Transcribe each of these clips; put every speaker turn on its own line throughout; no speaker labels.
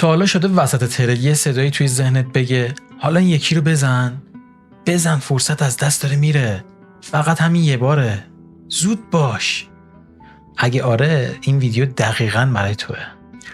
تا حالا شده وسط ترید یه صدایی توی ذهنت بگه حالا این یکی رو بزن، فرصت از دست داره میره، فقط همین یه باره، زود باش؟ اگه آره، این ویدیو دقیقاً برای توه.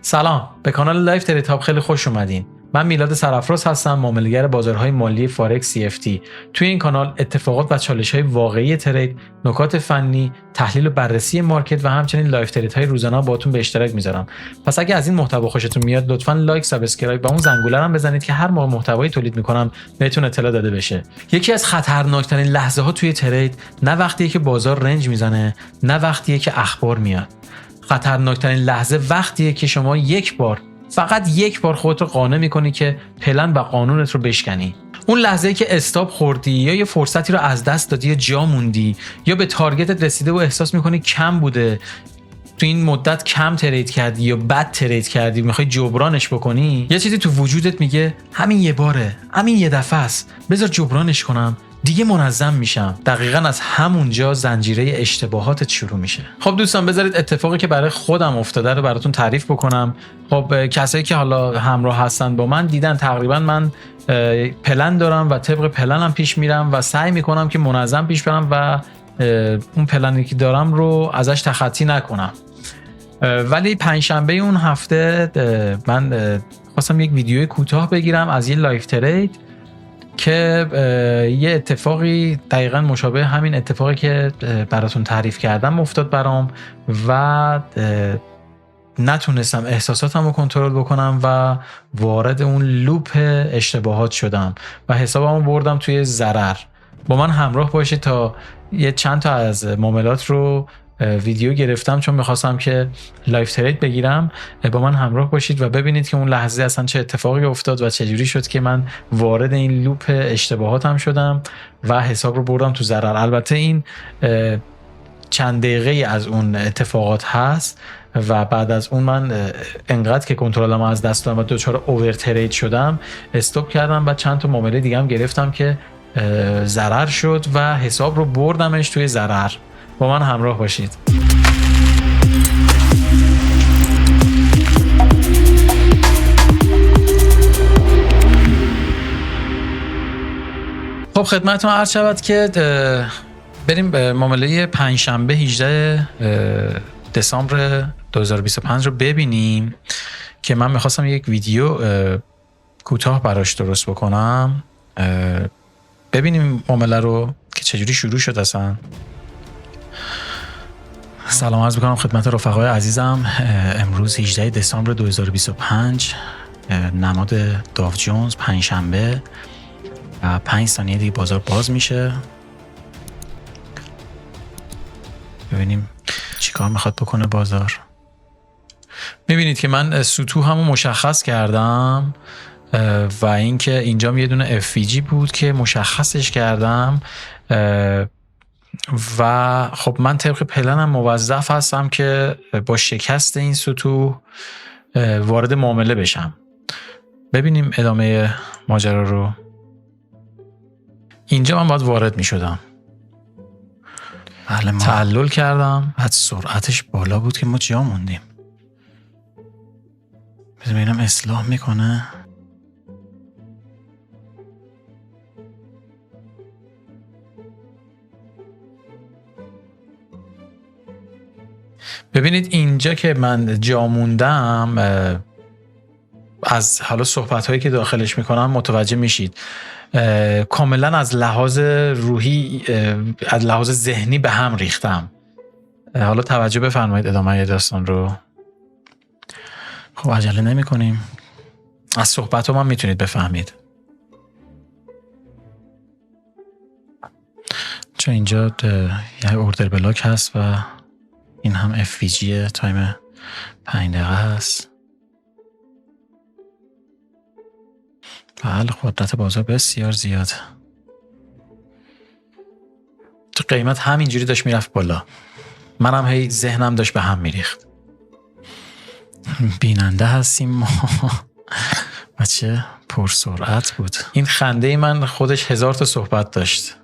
سلام، به کانال لایف ترید هاب خیلی خوش اومدین. من میلاد سرافراز هستم، معامله‌گر بازارهای مالی فارکس CFD. توی این کانال اتفاقات و چالش‌های واقعی ترید، نکات فنی، تحلیل و بررسی مارکت و همچنین لایف تریدهای روزانه باهاتون به اشتراک میذارم. پس اگه از این محتوا خوشتون میاد، لطفاً لایک، سابسکرایب و اون زنگوله هم بزنید که هر موقع محتوایی تولید میکنم بهتون اطلاع داده بشه. یکی از خطرناکترین لحظه‌ها توی ترید نه وقتیه که بازار رنج میزنه، نه وقتیه که اخبار میاد. خطرناکترین لحظه وقتیه که شما فقط یک بار خودت رو قانع میکنی که پلن و قانونت رو بشکنی. اون لحظه‌ای که استاپ خوردی یا یه فرصتی رو از دست دادی یا جا موندی یا به تارگتت رسیده و احساس میکنی کم بوده، تو این مدت کم ترید کردی یا بد ترید کردی، میخوای جبرانش بکنی، یه چیزی تو وجودت میگه همین یه باره، همین یه دفعه است، بذار جبرانش کنم، دیگه منظم میشم. دقیقاً از همونجا زنجیره اشتباهاتت شروع میشه. خب دوستان، بذارید اتفاقی که برای خودم افتاده رو براتون تعریف بکنم. خب کسایی که حالا همراه هستن با من دیدن تقریبا من پلن دارم و طبق پلنم پیش میرم و سعی میکنم که منظم پیش برم و اون پلنی که دارم رو ازش تخطی نکنم. ولی پنجشنبه اون هفته من خواستم یک ویدیوی کوتاه بگیرم از یه لایف ترید که یه اتفاقی دقیقاً مشابه همین اتفاقی که براتون تعریف کردم افتاد برام و نتونستم احساساتم رو کنترل بکنم و وارد اون لوپ اشتباهات شدم و حسابمو بردم توی ضرر. با من همراه باشید تا یه چند تا از معاملات رو ویدیو گرفتم چون میخواستم که لایف ترید بگیرم. با من همراه باشید و ببینید که اون لحظه اصلا چه اتفاقی افتاد و چجوری شد که من وارد این لوپ اشتباهاتم شدم و حساب رو بردم تو ضرر. البته این چند دقیقه از اون اتفاقات هست و بعد از اون من انقدر که کنترلم از دست دادم و دچار اوور ترید شدم، استاپ کردم و چند تا معامله دیگه هم گرفتم که ضرر شد و حساب رو بردمش توی ضرر. با من همراه باشید. خب خدمتتون عرض شود که بریم به معامله پنجشنبه 18 دسامبر 2025 رو ببینیم که من میخواستم یک ویدیو کوتاه براش درست بکنم. ببینیم معامله رو که چجوری شروع شد اصلا. سلام عرض میکنم خدمت رفقای عزیزم. امروز 18 دسامبر 2025، نماد داو جونز، پنجشنبه و 5 ثانیه دیگه بازار باز میشه. ببینیم چیکار میخواد بکنه بازار. میبینید که من سطوح همو مشخص کردم و اینکه اینجا یه دونه FVG بود که مشخصش کردم و خب من طبق پلنم موظف هستم که با شکست این سطوح وارد معامله بشم. ببینیم ادامه ماجرا رو. اینجا من باید وارد می شدم. بله، تعلل کردم، بعد سرعتش بالا بود که ما جا موندیم. ببینم اصلاح میکنه. ببینید اینجا که من جا موندم، از حالا صحبت‌هایی که داخلش میکنم متوجه میشید کاملا از لحاظ روحی، از لحاظ ذهنی به هم ریختم. حالا توجه بفرمایید ادامه داستان رو. خب عجله نمی کنیم، از صحبت هم میتونید بفهمید چون اینجا یه اوردر بلاک هست و این هم FVG تایم 5 دقیقه هست. بله، قدرت بازار بسیار زیاد. تو قیمت همینجوری داشت میرفت بالا، منم هی ذهنم داشت به هم میریخت. بیننده هستیم ما. بچه پرسرعت بود. این خنده من خودش 1000 تا صحبت داشت.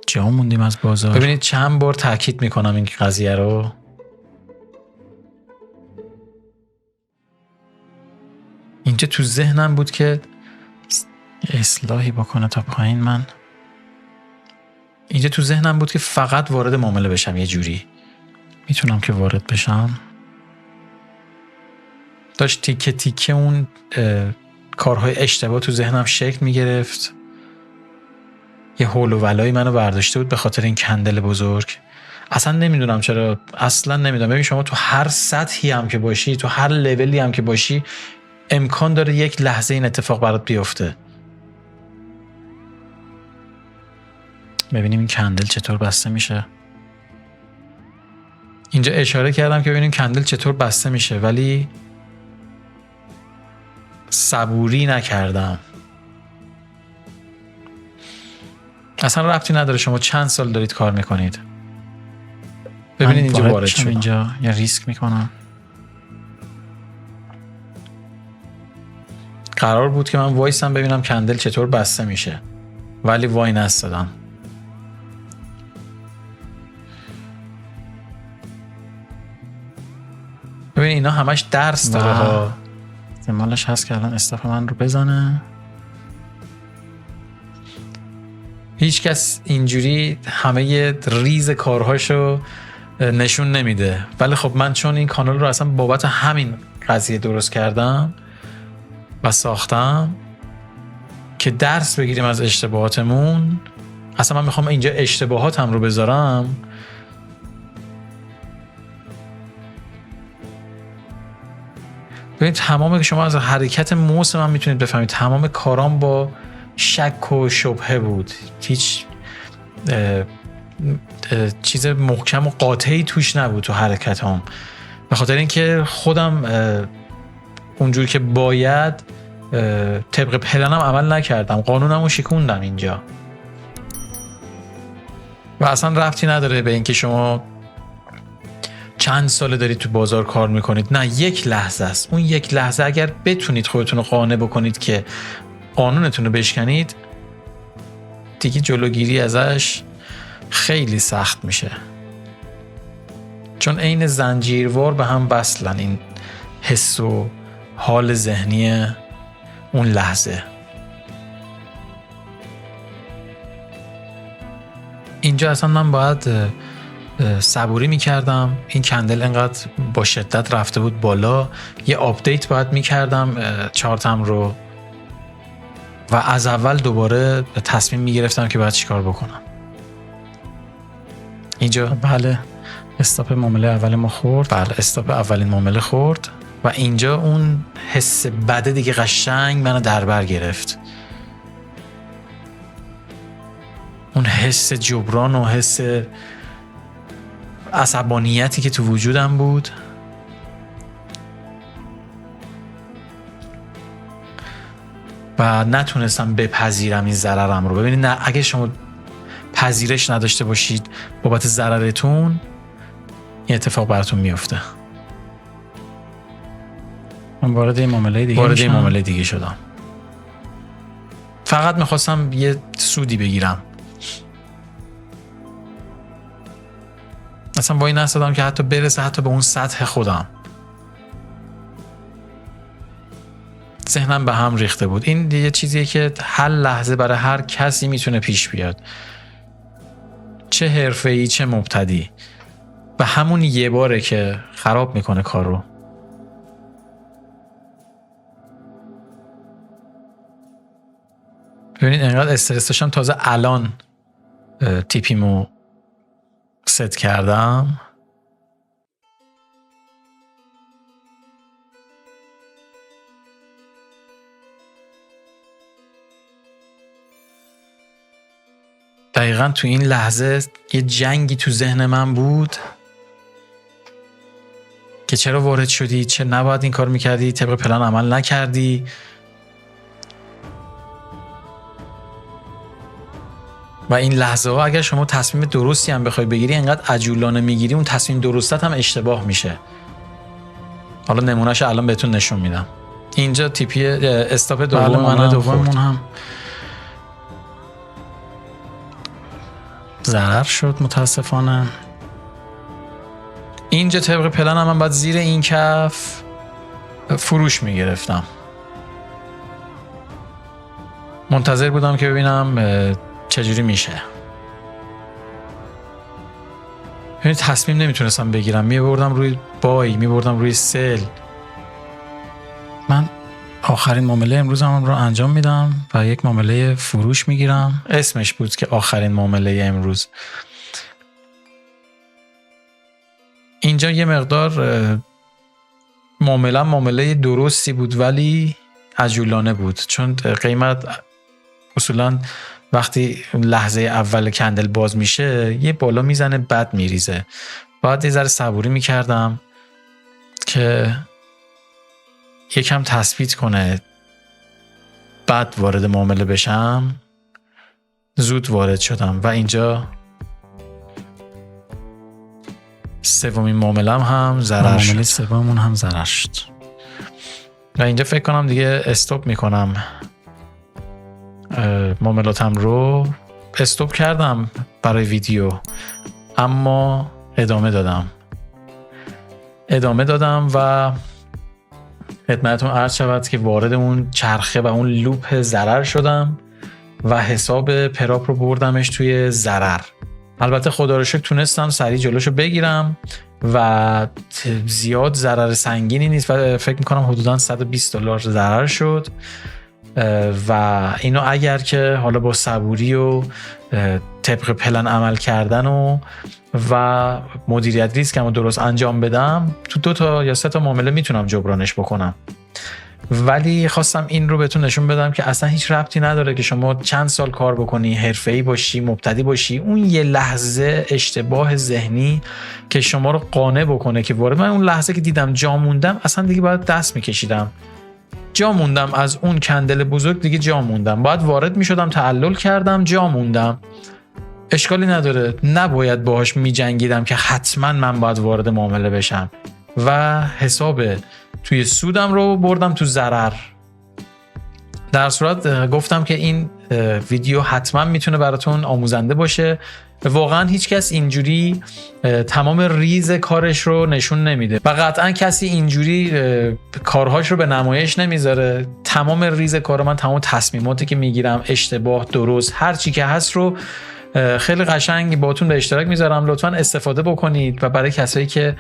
جا موندیم از بازار. ببینید چند بار تاکید میکنم این قضیه رو. اینجا تو ذهنم بود که اصلاحی بکنه تا پایین. من اینجا تو ذهنم بود که فقط وارد معامله بشم. یه جوری میتونم که وارد بشم. داشت تیکه تیکه اون کارهای اشتباه تو ذهنم شکل میگرفت. یه حول و ولایی منو برداشته بود به خاطر این کندل بزرگ. اصلا نمیدونم چرا، اصلا نمیدونم. ببین شما تو هر سطحی هم که باشی، تو هر لولی هم که باشی، امکان داره یک لحظه این اتفاق برات بیفته. ببینیم این کندل چطور بسته میشه. اینجا اشاره کردم که ببینیم کندل چطور بسته میشه، ولی صبوری نکردم. اصلا ربطی نداره شما چند سال دارید کار میکنید. ببینید اینجا وارد شدم. اینجا یا ریسک میکنم. قرار بود که من وایسم ببینم کندل چطور بسته میشه، ولی وای نستادم. ببین اینا همش درس داره ها. احتمالش هست که الان استاپ من رو بزنه. هیچ کس اینجوری همه ریز کارهاشو نشون نمیده، ولی خب من چون این کانال رو اصلا بابت همین قضیه درست کردم و ساختم که درس بگیریم از اشتباهاتمون. اصلا من میخوام اینجا اشتباهاتم رو بذارم. ببینید تمام شما از حرکت موس من میتونید بفهمید تمام کارام با شک و شبهه بود. هیچ چیز محکم و قاطعی توش نبود تو حرکتام، به خاطر اینکه خودم اونجوری که باید طبق پلنم عمل نکردم، قانونم رو شکوندم اینجا. و اصلا ربطی نداره به اینکه شما چند ساله دارید تو بازار کار میکنید. نه، یک لحظه است. اون یک لحظه اگر بتونید خودتون رو قانع بکنید که قانونتون رو بشکنید، دیگه جلوگیری ازش خیلی سخت میشه. چون عین زنجیروار به هم وصلن این حس و حال ذهنی اون لحظه. اینجا اصلا من باید صبوری میکردم. این کندل انقدر با شدت رفته بود بالا، یه آپدیت باید میکردم چارتم رو و از اول دوباره تصمیم میگرفتم که باید چیکار بکنم. اینجا بله استاپ معامله اول ما خورد. بله استاپ اولین معامله خورد و اینجا اون حس بده دیگه قشنگ منو در بر گرفت. اون حس جبران و حس عصبانیتی که تو وجودم بود و نتونستم بپذیرم این ضررم رو. ببینید نه، اگه شما پذیرش نداشته باشید بابت ضررتون، این اتفاق براتون میفته. من وارد این معامله دیگه شدم. فقط میخواستم یه سودی بگیرم. اصلا با این نستادم که حتی برسه حتی به اون سطح خودم. ذهنم به هم ریخته بود. این یه چیزیه که هر لحظه برای هر کسی میتونه پیش بیاد، چه حرفه‌ای چه مبتدی. و همون یه باره که خراب میکنه کار رو. ببینید انقدر استرس داشتم تازه الان تیپیمو ست کردم. دقیقاً تو این لحظه یه جنگی تو ذهن من بود که چرا وارد شدی، چه نباید این کار میکردی، طبق پلان عمل نکردی. و این لحظه ها اگر شما تصمیم درستی هم بخوای بگیری، انقدر عجولانه میگیری اون تصمیم درستت هم اشتباه میشه. حالا نمونهش الان بهتون نشون میدم. اینجا تیپی استاپ دوممون هم ضرر شد متاسفانه. اینجا طبق پلن هم من باید زیر این کف فروش میگرفتم. منتظر بودم که ببینم چجوری میشه. یعنی تصمیم نمیتونستم بگیرم، میبردم روی بای، میبردم روی سل. من آخرین معامله امروزم رو انجام میدم و یک معامله فروش میگیرم. اسمش بود که آخرین معامله امروز. اینجا یه مقدار معامله درستی بود ولی عجولانه بود، چون قیمت اصولا وقتی لحظه اول کندل باز میشه یه بالا میزنه بعد میریزه. باید یه ذره صبوری میکردم که یکم تثبیت کنه بعد وارد معامله بشم. زود وارد شدم و اینجا سومین معامله هم ضرر شد. معامله سوممون هم ضرر شد و اینجا فکر کنم دیگه استوب میکنم. معاملاتم رو استوب کردم برای ویدیو، اما ادامه دادم و خدمتتون عرض شود که وارد اون چرخه و اون لوپ ضرر شدم و حساب پراپ رو بردمش توی ضرر. البته خدا رو شکر تونستم سریع جلوشو بگیرم و زیاد ضرر سنگینی نیست و فکر میکنم حدوداً $120 ضرر شد و اینو اگر که حالا با صبوری و طبق پلن عمل کردن و مدیریت ریسکم رو درست انجام بدم تو 2 تا یا 3 تا معامله میتونم جبرانش بکنم. ولی خواستم این رو بهتون نشون بدم که اصلا هیچ ربطی نداره که شما چند سال کار بکنی، حرفه‌ای باشی، مبتدی باشی، اون یه لحظه اشتباه ذهنی که شما رو قانع بکنه که وارد. من اون لحظه که دیدم جا موندم اصلا دیگه باید دست میکشیدم. جا موندم از اون کندل بزرگ، دیگه جا موندم. باید وارد میشدم، تعلل کردم، جا موندم. اشکالی نداره، نباید باهاش میجنگیدم که حتما من باید وارد معامله بشم و حساب توی سودم رو بردم تو ضرر. در صورت گفتم که این ویدیو حتما میتونه براتون آموزنده باشه. واقعا هیچ کس اینجوری تمام ریز کارش رو نشون نمیده و قطعا کسی اینجوری کارهاش رو به نمایش نمیذاره. تمام ریز کار من، تمام تصمیماتی که میگیرم، اشتباه، درست، هر چی که هست رو خیلی قشنگ باهاتون به اشتراک میذارم. لطفا استفاده بکنید و برای کسایی که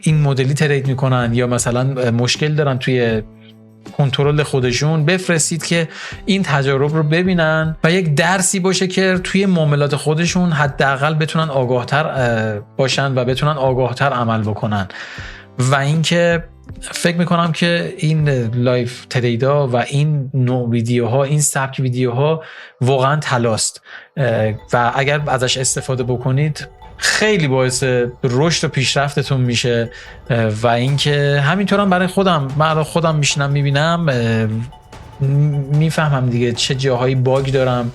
این مدلی ترید میکنن یا مثلا مشکل دارن توی کنترل خودشون بفرستید که این تجارب رو ببینن و یک درسی باشه که توی معاملات خودشون حداقل بتونن آگاهتر باشن و بتونن آگاهتر عمل بکنن. و اینکه فکر میکنم که این لایف تریدا و این نوع ویدیوها، این سبک ویدیوها واقعا طلاست و اگر ازش استفاده بکنید خیلی باعث رشد و پیشرفتتون میشه. و اینکه همینطور هم برای خودم، من خودم میشینم میبینم، میفهمم دیگه چه جاهایی باگ دارم،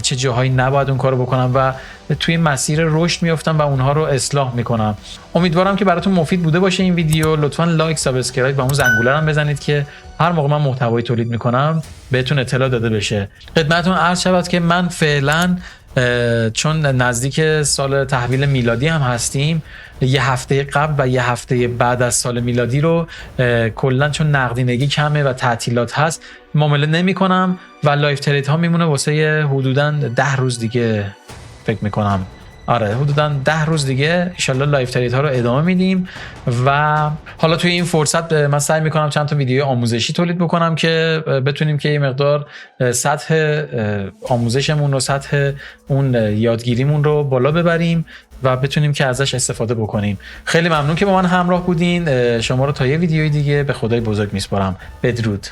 چه جاهایی نباید اون کارو بکنم و توی مسیر رشد میافتم و اونها رو اصلاح میکنم. امیدوارم که براتون مفید بوده باشه این ویدیو. لطفاً لایک، سابسکرایب و اون زنگوله رو بزنید که هر موقع من محتوایی تولید میکنم بهتون اطلاع داده بشه. خدمتتون عرض شود که من فعلاً چون نزدیک سال تحویل میلادی هم هستیم، یه هفته قبل و یه هفته بعد از سال میلادی رو کلا چون نقدینگی کمه و تعطیلات هست معامله نمی کنم و لایف ترید ها میمونه واسه حدوداً 10 روز دیگه فکر میکنم. آره حدوداً 10 روز دیگه ان شاءالله لایف ترید ها رو ادامه میدیم و حالا توی این فرصت من سعی میکنم چند تا ویدیو آموزشی تولید بکنم که بتونیم که یه مقدار سطح آموزشمون و سطح اون یادگیریمون رو بالا ببریم و بتونیم که ازش استفاده بکنیم. خیلی ممنون که با من همراه بودین. شما رو تا یه ویدیوی دیگه به خدای بزرگ میسپارم. بدرود.